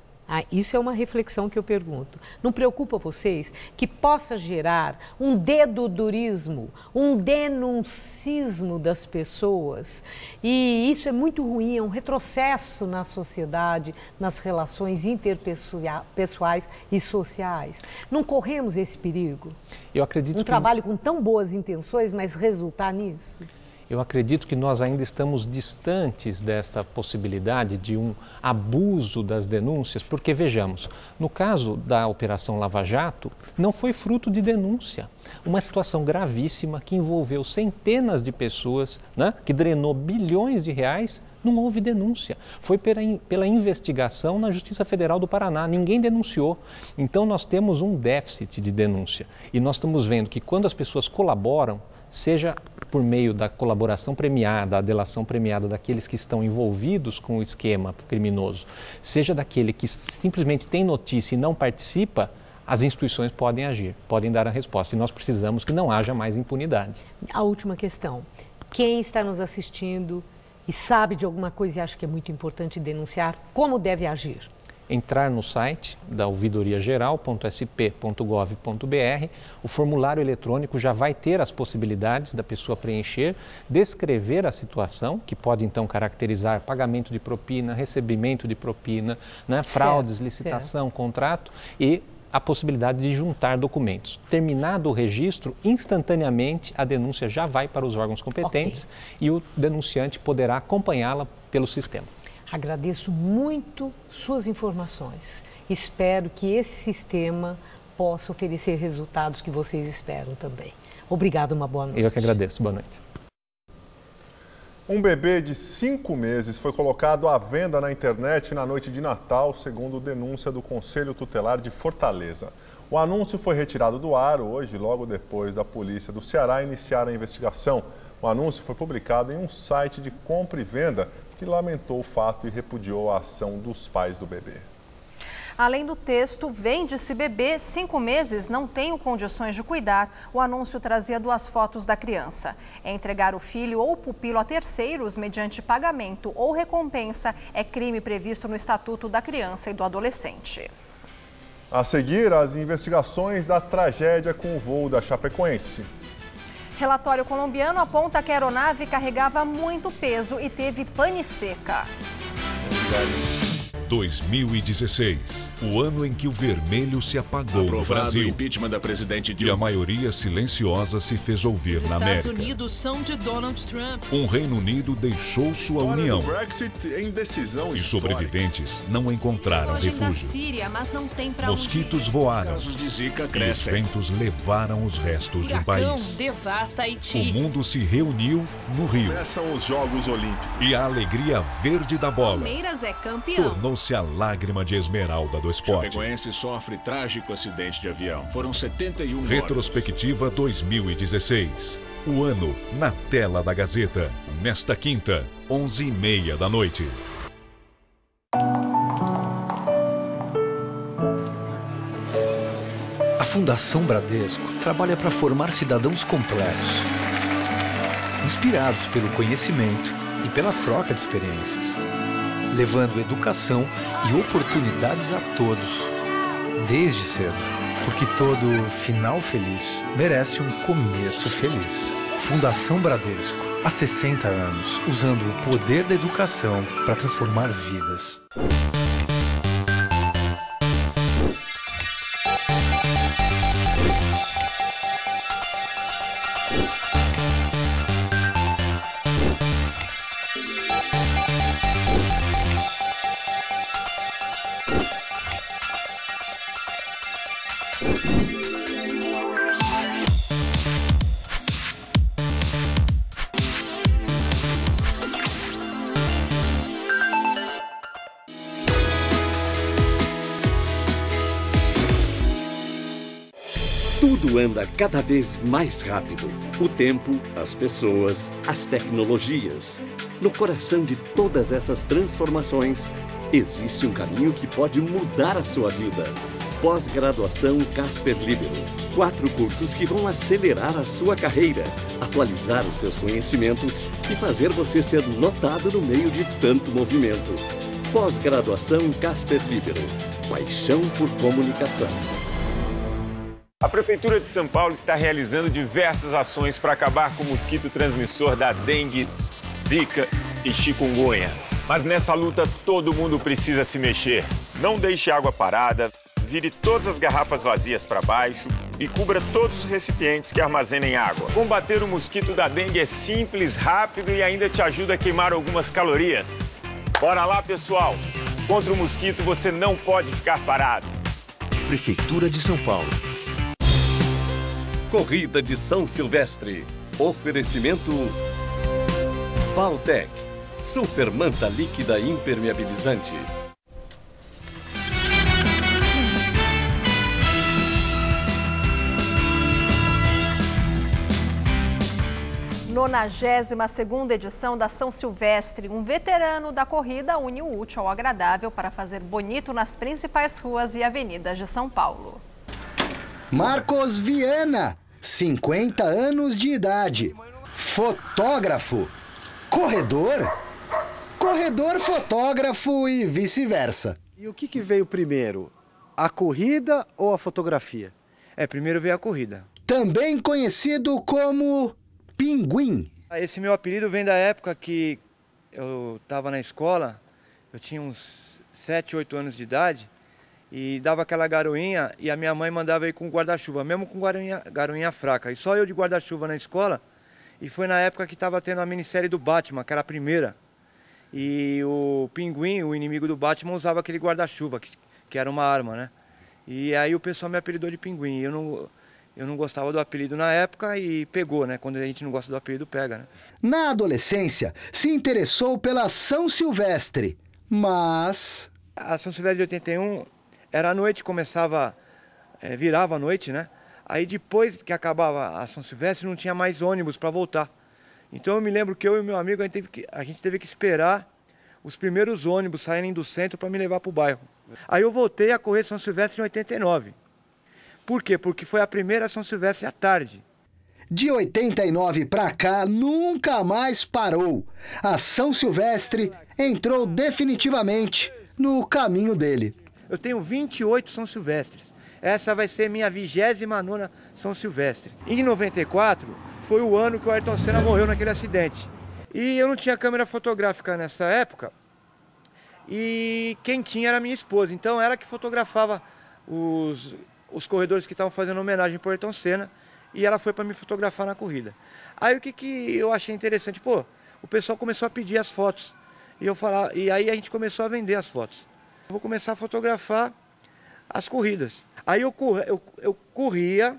isso é uma reflexão que eu pergunto. Não preocupa vocês que possa gerar um dedudurismo, um denuncismo das pessoas? E isso é muito ruim, é um retrocesso na sociedade, nas relações interpessoais e sociais. Não corremos esse perigo? Eu acredito trabalho com tão boas intenções, mas resultar nisso? Eu acredito que nós ainda estamos distantes dessa possibilidade de um abuso das denúncias, porque vejamos, no caso da Operação Lava Jato, não foi fruto de denúncia. Uma situação gravíssima que envolveu centenas de pessoas, né, que drenou bilhões de reais, não houve denúncia. Foi pela investigação na Justiça Federal do Paraná, ninguém denunciou. Então nós temos um déficit de denúncia e nós estamos vendo que quando as pessoas colaboram, seja por meio da colaboração premiada, a delação premiada daqueles que estão envolvidos com o esquema criminoso, seja daquele que simplesmente tem notícia e não participa, as instituições podem agir, podem dar a resposta. E nós precisamos que não haja mais impunidade. A última questão. Quem está nos assistindo e sabe de alguma coisa e acha que é muito importante denunciar, como deve agir? Entrar no site da ouvidoriageral.sp.gov.br, o formulário eletrônico já vai ter as possibilidades da pessoa preencher, descrever a situação, que pode então caracterizar pagamento de propina, recebimento de propina, né, fraudes, licitação, contrato e a possibilidade de juntar documentos. Terminado o registro, instantaneamente a denúncia já vai para os órgãos competentes e o denunciante poderá acompanhá-la pelo sistema. Agradeço muito suas informações. Espero que esse sistema possa oferecer resultados que vocês esperam também. Obrigado, uma boa noite. Eu que agradeço. Boa noite. Um bebê de 5 meses foi colocado à venda na internet na noite de Natal, segundo denúncia do Conselho Tutelar de Fortaleza. O anúncio foi retirado do ar hoje, logo depois da polícia do Ceará iniciar a investigação. O anúncio foi publicado em um site de compra e venda que lamentou o fato e repudiou a ação dos pais do bebê. Além do texto, vende-se bebê 5 meses, não tenho condições de cuidar. O anúncio trazia 2 fotos da criança. Entregar o filho ou pupilo a terceiros mediante pagamento ou recompensa é crime previsto no Estatuto da Criança e do Adolescente. A seguir, as investigações da tragédia com o voo da Chapecoense. Relatório colombiano aponta que a aeronave carregava muito peso e teve pane seca. 2016, o ano em que o vermelho se apagou no Brasil. O impeachment da presidente Dilma. E a maioria silenciosa se fez ouvir na América. Os Estados Unidos são de Donald Trump. Um Reino Unido deixou sua união. Brexit em decisão e sobreviventes não encontraram refúgio. Da Síria, mas não tem pra Mosquitos voaram. Casos de Zika e crescem. os ventos levaram os restos de um país. Devasta Haiti. O mundo se reuniu no Rio. Começam os Jogos Olímpicos. E a alegria verde da bola Palmeiras é campeão. tornou-se trouxe a lágrima de esmeralda do esporte. Chapecoense sofre trágico acidente de avião. Foram 71 mortos. Retrospectiva 2016. O ano na tela da Gazeta. Nesta quinta, 11h30 da noite. A Fundação Bradesco trabalha para formar cidadãos completos, inspirados pelo conhecimento e pela troca de experiências, levando educação e oportunidades a todos, desde cedo, porque todo final feliz merece um começo feliz. Fundação Bradesco, há 60 anos, usando o poder da educação para transformar vidas. Tudo anda cada vez mais rápido. O tempo, as pessoas, as tecnologias. No coração de todas essas transformações, existe um caminho que pode mudar a sua vida. Pós-graduação Casper Libero. 4 cursos que vão acelerar a sua carreira, atualizar os seus conhecimentos e fazer você ser notado no meio de tanto movimento. Pós-graduação Casper Libero. Paixão por comunicação. A Prefeitura de São Paulo está realizando diversas ações para acabar com o mosquito transmissor da dengue, zika e chikungunya. Mas nessa luta todo mundo precisa se mexer. Não deixe água parada, vire todas as garrafas vazias para baixo e cubra todos os recipientes que armazenem água. Combater o mosquito da dengue é simples, rápido e ainda te ajuda a queimar algumas calorias. Bora lá, pessoal! Contra o mosquito você não pode ficar parado. Prefeitura de São Paulo. Corrida de São Silvestre. Oferecimento Baltec. Super manta líquida impermeabilizante. Nonagésima segunda edição da São Silvestre. Um veterano da corrida une o útil ao agradável para fazer bonito nas principais ruas e avenidas de São Paulo. Marcos Viana, 50 anos de idade, fotógrafo, corredor, fotógrafo e vice-versa. E o que veio primeiro, a corrida ou a fotografia? Primeiro veio a corrida. Também conhecido como Pinguim. Esse meu apelido vem da época que eu estava na escola, eu tinha uns 7, 8 anos de idade, e dava aquela garoinha e a minha mãe mandava ir com guarda-chuva, mesmo com garoinha fraca. E só eu de guarda-chuva na escola, e foi na época que estava tendo a minissérie do Batman, que era a primeira. E o Pinguim, o inimigo do Batman, usava aquele guarda-chuva, que era uma arma, né? E aí o pessoal me apelidou de Pinguim. Eu não gostava do apelido na época e pegou, né? Quando a gente não gosta do apelido, pega, né? Na adolescência, se interessou pela São Silvestre, mas... A São Silvestre de 81... Era à noite, virava a noite, né? Aí depois que acabava a São Silvestre, não tinha mais ônibus para voltar. Então eu me lembro que eu e meu amigo, a gente teve que esperar os primeiros ônibus saírem do centro para me levar para o bairro. Aí eu voltei a correr São Silvestre em 89. Por quê? Porque foi a primeira São Silvestre à tarde. De 89 para cá, nunca mais parou. A São Silvestre entrou definitivamente no caminho dele. Eu tenho 28 São Silvestres. Essa vai ser minha 29ª São Silvestre. Em 94, foi o ano que o Ayrton Senna morreu naquele acidente. E eu não tinha câmera fotográfica nessa época. E quem tinha era a minha esposa. Então ela que fotografava os corredores que estavam fazendo homenagem para o Ayrton Senna. E ela foi para me fotografar na corrida. Aí o que eu achei interessante? O pessoal começou a pedir as fotos. E aí a gente começou a vender as fotos. Vou começar a fotografar as corridas. Aí eu corria,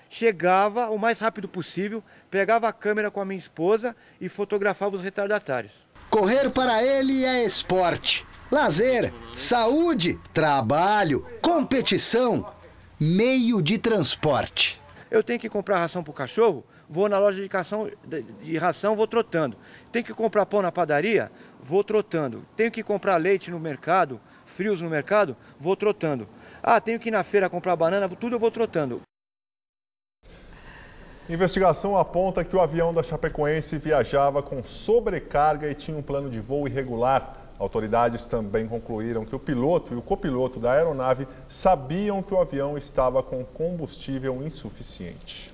chegava o mais rápido possível, pegava a câmera com a minha esposa e fotografava os retardatários. Correr para ele é esporte, Lazer, saúde, trabalho, competição, meio de transporte. Eu tenho que comprar ração para o cachorro, vou na loja de ração, vou trotando. Tenho que comprar pão na padaria, vou trotando. Tenho que comprar leite no mercado, frios no mercado, vou trotando. Ah, tenho que ir na feira comprar banana, tudo eu vou trotando. Investigação aponta que o avião da Chapecoense viajava com sobrecarga e tinha um plano de voo irregular. Autoridades também concluíram que o piloto e o copiloto da aeronave sabiam que o avião estava com combustível insuficiente.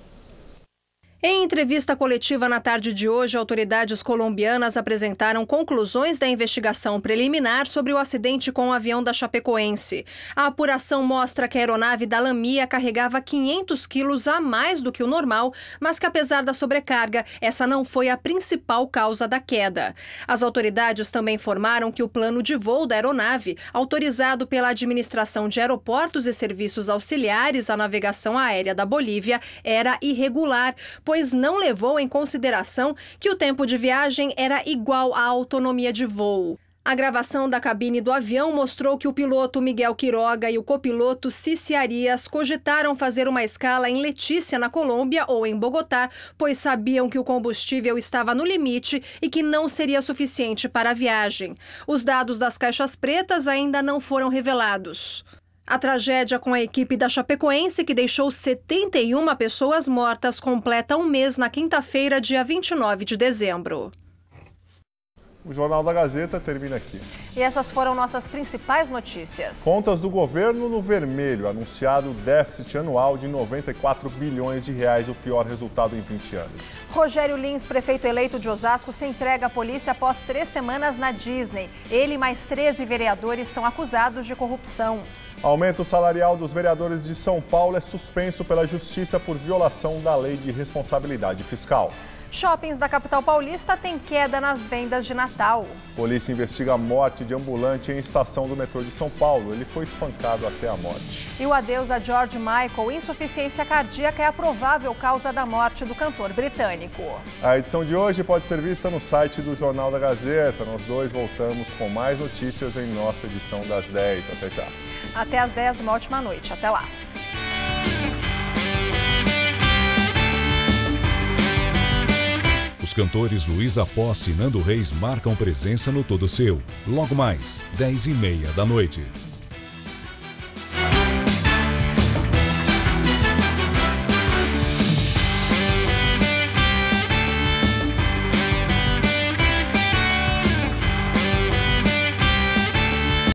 Em entrevista coletiva na tarde de hoje, autoridades colombianas apresentaram conclusões da investigação preliminar sobre o acidente com o avião da Chapecoense. A apuração mostra que a aeronave da Lamia carregava 500 quilos a mais do que o normal, mas que apesar da sobrecarga, essa não foi a principal causa da queda. As autoridades também informaram que o plano de voo da aeronave, autorizado pela Administração de Aeroportos e Serviços Auxiliares à Navegação Aérea da Bolívia, era irregular, pois não levou em consideração que o tempo de viagem era igual à autonomia de voo. A gravação da cabine do avião mostrou que o piloto Miguel Quiroga e o copiloto Cici Arias cogitaram fazer uma escala em Letícia, na Colômbia, ou em Bogotá, pois sabiam que o combustível estava no limite e que não seria suficiente para a viagem. Os dados das caixas pretas ainda não foram revelados. A tragédia com a equipe da Chapecoense, que deixou 71 pessoas mortas, completa um mês na quinta-feira, dia 29 de dezembro. O Jornal da Gazeta termina aqui. E essas foram nossas principais notícias. Contas do governo no vermelho. Anunciado déficit anual de 94 bilhões de reais, o pior resultado em 20 anos. Rogério Lins, prefeito eleito de Osasco, se entrega à polícia após 3 semanas na Disney. Ele e mais 13 vereadores são acusados de corrupção. Aumento salarial dos vereadores de São Paulo é suspenso pela Justiça por violação da Lei de Responsabilidade Fiscal. Shoppings da capital paulista têm queda nas vendas de Natal. Polícia investiga a morte de ambulante em estação do metrô de São Paulo. Ele foi espancado até a morte. E o adeus a George Michael, insuficiência cardíaca é a provável causa da morte do cantor britânico. A edição de hoje pode ser vista no site do Jornal da Gazeta. Nós dois voltamos com mais notícias em nossa edição das 10. Até já. Até às 10, uma ótima noite. Até lá. Os cantores Luísa Posse e Nando Reis marcam presença no Todo Seu. Logo mais, 10h30 da noite.